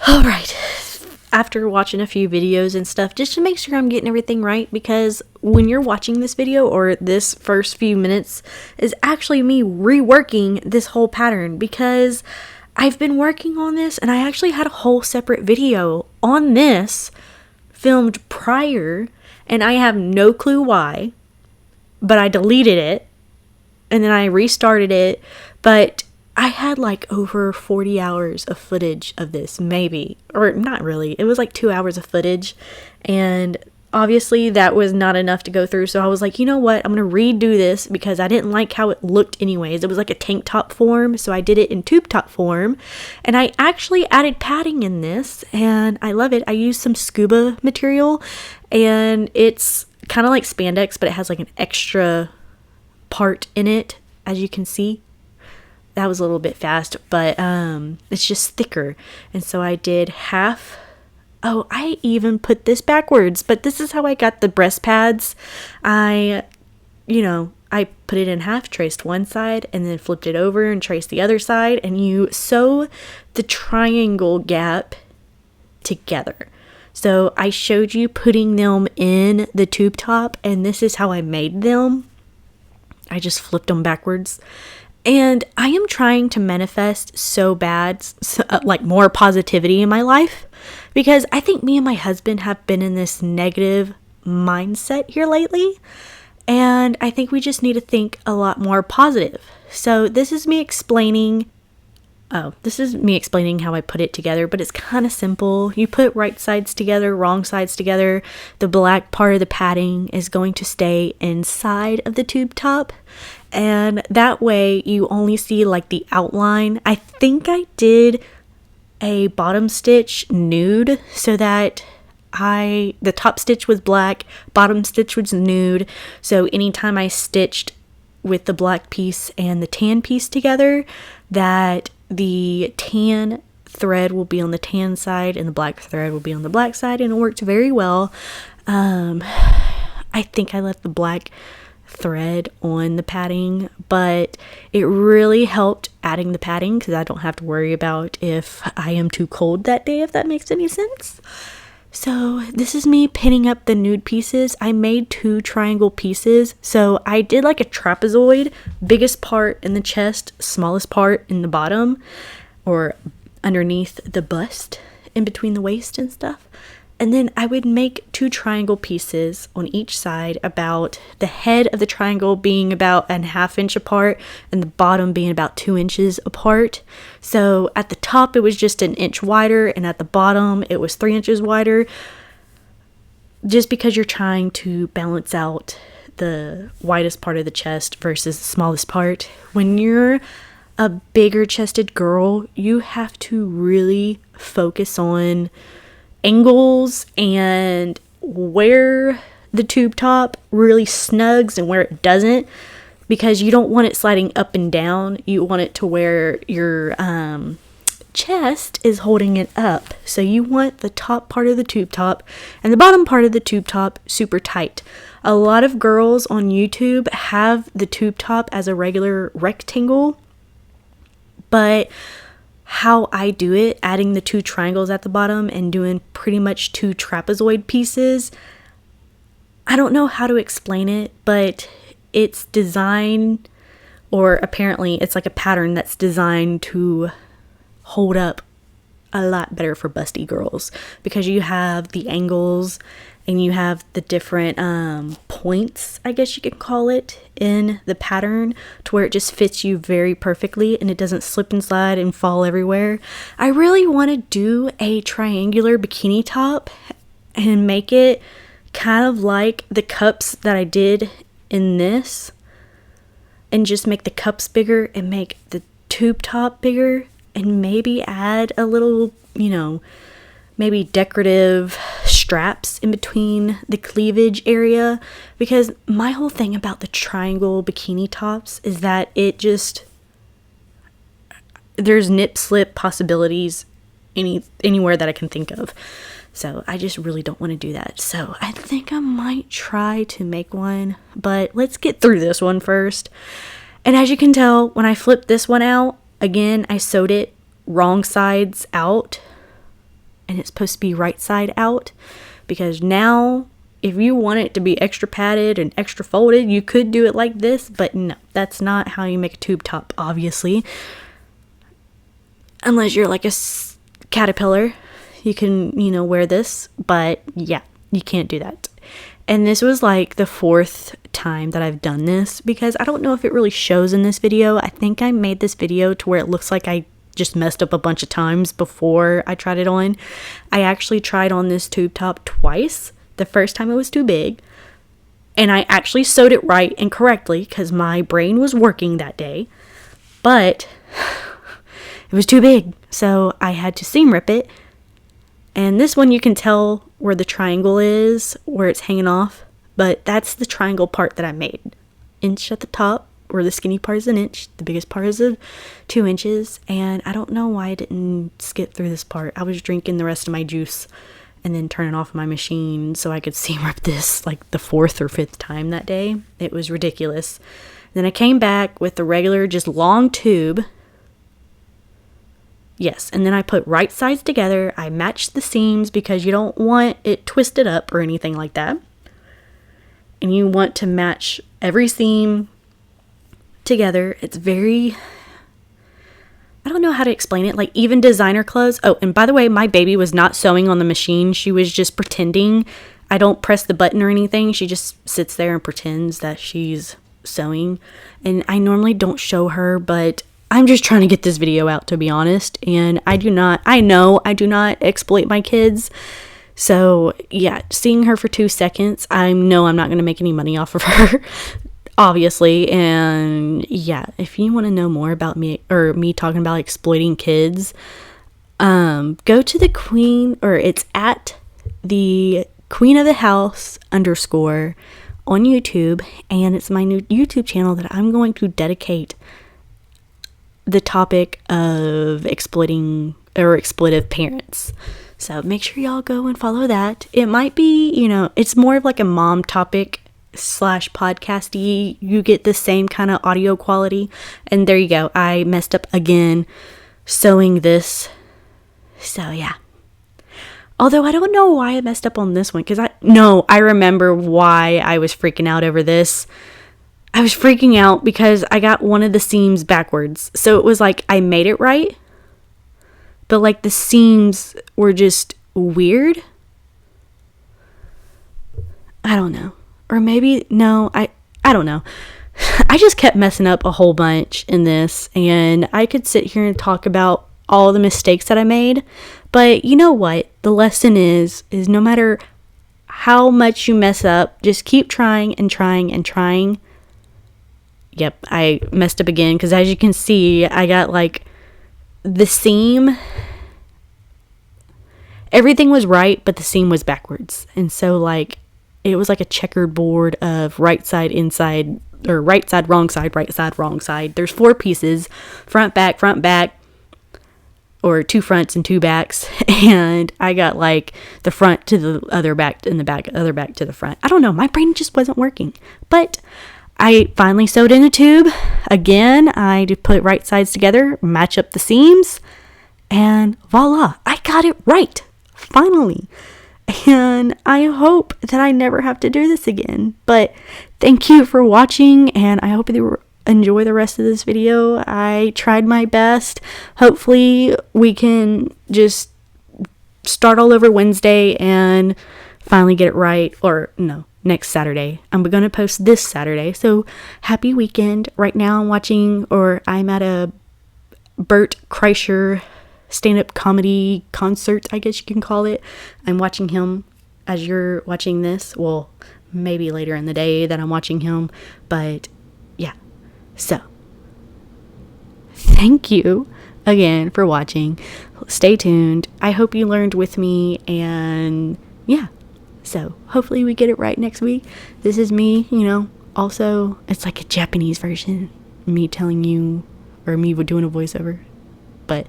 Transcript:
All right. After watching a few videos and stuff, just to make sure I'm getting everything right, because when you're watching this video, or this first few minutes is actually me reworking this whole pattern, because I've been working on this and I actually had a whole separate video on this filmed prior, and I have no clue why, but I deleted it and then I restarted it. But I had like over 40 hours of footage of this, maybe, or not really. It was like 2 hours of footage, and obviously that was not enough to go through. So I was like, you know what? I'm going to redo this because I didn't like how it looked anyways. It was like a tank top form, so I did it in tube top form, and I actually added padding in this, and I love it. I used some scuba material, and it's kind of like spandex, but it has like an extra part in it, as you can see. That was a little bit fast, but it's just thicker. And so I did half. Oh, I even put this backwards, but this is how I got the breast pads. I put it in half, traced one side, and then flipped it over and traced the other side, and you sew the triangle gap together. So I showed you putting them in the tube top, and this is how I made them. I just flipped them backwards. And I am trying to manifest so bad, like more positivity in my life, because I think me and my husband have been in this negative mindset here lately. And I think we just need to think a lot more positive. So this is me explaining how I put it together, but it's kind of simple. You put right sides together, wrong sides together. The black part of the padding is going to stay inside of the tube top, and that way you only see like the outline. I think I did a bottom stitch nude so that the top stitch was black, bottom stitch was nude, so anytime I stitched with the black piece and the tan piece together, that the tan thread will be on the tan side and the black thread will be on the black side, and it worked very well. I think I left the black thread on the padding, but it really helped adding the padding because I don't have to worry about if I am too cold that day, if that makes any sense. So this is me pinning up the nude pieces. I made 2 triangle pieces. So I did like a trapezoid, biggest part in the chest, smallest part in the bottom, or underneath the bust, in between the waist and stuff. And then I would make 2 triangle pieces on each side, about the head of the triangle being about a ½ inch apart and the bottom being about 2 inches apart. So at the top it was just an inch wider, and at the bottom it was 3 inches wider, just because you're trying to balance out the widest part of the chest versus the smallest part. When you're a bigger chested girl, you have to really focus on angles and where the tube top really snugs and where it doesn't, because you don't want it sliding up and down. You want it to where your chest is holding it up. So you want the top part of the tube top and the bottom part of the tube top super tight. A lot of girls on YouTube have the tube top as a regular rectangle, but how I do it, adding the 2 triangles at the bottom and doing pretty much 2 trapezoid pieces, I don't know how to explain it, but it's designed, or apparently it's like a pattern that's designed to hold up a lot better for busty girls, because you have the angles and you have the different points, I guess you could call it, in the pattern, to where it just fits you very perfectly and it doesn't slip and slide and fall everywhere. I really want to do a triangular bikini top and make it kind of like the cups that I did in this, and just make the cups bigger and make the tube top bigger, and maybe add a little, maybe decorative straps in between the cleavage area, because my whole thing about the triangle bikini tops is that there's nip slip possibilities anywhere that I can think of. So I just really don't want to do that. So I think I might try to make one, but let's get through this one first. And as you can tell, when I flipped this one out, again, I sewed it wrong sides out. and it's supposed to be right side out, because now if you want it to be extra padded and extra folded, you could do it like this, but no, that's not how you make a tube top, obviously. Unless you're like a caterpillar, you can, wear this, but yeah, you can't do that. And this was like the 4th time that I've done this, because I don't know if it really shows in this video. I think I made this video to where it looks like I just messed up a bunch of times before I tried it on. I actually tried on this tube top twice. The first time it was too big, and I actually sewed it right and correctly because my brain was working that day, but it was too big, so I had to seam rip it. And this one, you can tell where the triangle is, where it's hanging off, but that's the triangle part that I made. Inch at the top, where the skinny part is an inch, the biggest part is 2 inches, and I don't know why I didn't skip through this part. I was drinking the rest of my juice and then turning off my machine so I could seam rip this like the 4th or 5th time that day. It was ridiculous. Then I came back with the regular, just long tube. Yes, and then I put right sides together. I matched the seams because you don't want it twisted up or anything like that. And you want to match every seam together. It's very, I don't know how to explain it, like even designer clothes. Oh, and by the way, my baby was not sewing on the machine. She was just pretending. I don't press the button or anything. She just sits there and pretends that she's sewing. And I normally don't show her, but I'm just trying to get this video out, to be honest. And I know I do not exploit my kids. So yeah, seeing her for 2 seconds, I know I'm not going to make any money off of her. Obviously. And yeah, if you want to know more about me talking about exploiting kids, go to the queen, or it's at the queen of the house _ on YouTube, and it's my new YouTube channel that I'm going to dedicate the topic of exploiting or exploitive parents. So make sure y'all go and follow that. It might be, it's more of like a mom topic / podcasty. You get the same kind of audio quality. And there you go. I messed up again sewing this. So yeah. Although I don't know why I messed up on this one, because I remember why I was freaking out over this. I was freaking out because I got one of the seams backwards. So it was like I made it right, but like the seams were just weird. I don't know. Or maybe, no, I don't know. I just kept messing up a whole bunch in this, and I could sit here and talk about all the mistakes that I made, but you know what? The lesson is no matter how much you mess up, just keep trying and trying and trying. Yep, I messed up again, because as you can see, I got like the seam, everything was right, but the seam was backwards. And so like it was like a checkered board of right side, inside, or right side, wrong side, right side, wrong side. There's 4 pieces, front, back, or 2 fronts and 2 backs. And I got like the front to the other back and the other back to the front. I don't know. My brain just wasn't working, but I finally sewed in a tube. Again, I just put right sides together, match up the seams, and voila, I got it right. Finally. And I hope that I never have to do this again. But thank you for watching, and I hope you enjoy the rest of this video. I tried my best. Hopefully we can just start all over Wednesday and finally get it right. Or no, next Saturday. I'm going to post this Saturday. So happy weekend. Right now I'm at a Bert Kreischer stand-up comedy concert, I guess you can call it. I'm watching him as you're watching this. Well, maybe later in the day that I'm watching him. But yeah. So thank you again for watching. Stay tuned. I hope you learned with me, and yeah. So hopefully we get it right next week. This is me, also it's like a Japanese version, me telling you, or me doing a voiceover. But